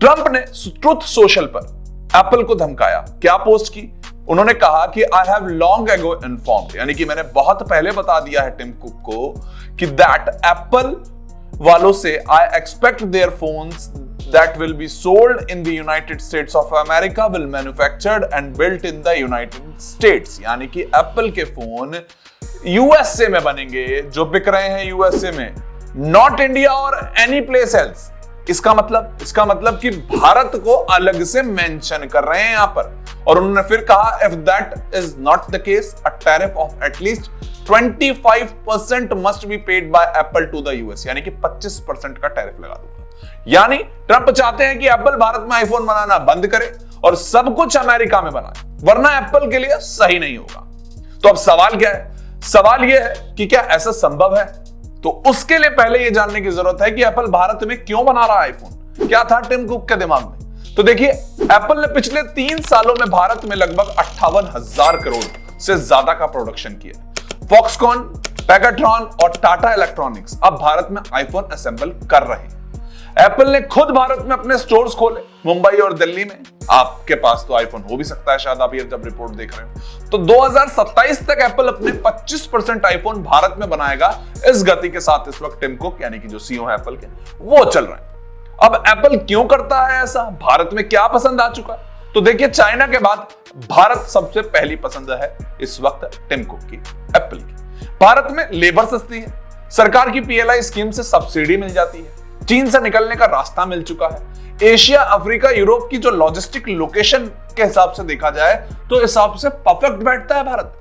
Trump ने truth social पर Apple को धमकाया। क्या पोस्ट की? उन्होंने कहा कि I have long ago informed, यानी कि मैंने बहुत पहले बता दिया है टिम कुक को कि दैट एप्पल वालों से I expect their phones that will be sold in the United states of America will manufactured and built in the United states, यानी कि एप्पल के फोन यूएसए में बनेंगे, जो बिक रहे हैं यूएसए में, नॉट इंडिया और एनी प्लेस एल्स। इसका मतलब कि भारत को अलग से मेंशन कर रहे हैं यहां पर। और उन्होंने फिर कहा if that is not the case a tariff of at least 25% must be paid by Apple to the US, यानी कि 25% का टैरिफ लगा दूंगा। यानी ट्रंप चाहते हैं कि एप्पल भारत में आईफोन बनाना बंद करे और सब कुछ अमेरिका में बनाए, वरना एप्पल के लिए सही नहीं होगा। तो अब सवाल क्या है? सवाल यह है कि क्या ऐसा संभव है? तो उसके लिए पहले यह जानने की जरूरत है कि एप्पल भारत में क्यों बना रहा है आईफोन। क्या था टिम कुक के दिमाग में? तो देखिए, एप्पल ने पिछले 3 सालों में भारत में लगभग 58,000 करोड़ से ज्यादा का प्रोडक्शन किया। फॉक्सकॉन, पैगाट्रॉन और टाटा इलेक्ट्रॉनिक्स अब भारत में आईफोन असेंबल कर रहे हैं। एप्पल ने खुद भारत में अपने स्टोर्स खोले, मुंबई और दिल्ली में। आपके पास तो आईफोन हो भी सकता है, शायद आप ये जब रिपोर्ट देख रहे हो। तो 2027 तक एप्पल अपने 25% आईफोन भारत में बनाएगा। इस गति के साथ इस वक्त टिम कुक, यानी कि जो सीईओ है एप्पल के, वो चल रहे हैं। अब एप्पल क्यों करता है ऐसा? भारत में क्या पसंद आ चुका? तो देखिए, चाइना के बाद भारत सबसे पहली पसंद है इस वक्त टिम कुक की, एप्पल की। भारत में लेबर सस्ती है, सरकार की पीएलआई स्कीम से सब्सिडी मिल जाती है, चीन से निकलने का रास्ता मिल चुका है। एशिया, अफ्रीका, यूरोप की जो लॉजिस्टिक लोकेशन के हिसाब से देखा जाए तो हिसाब से परफेक्ट बैठता है भारत।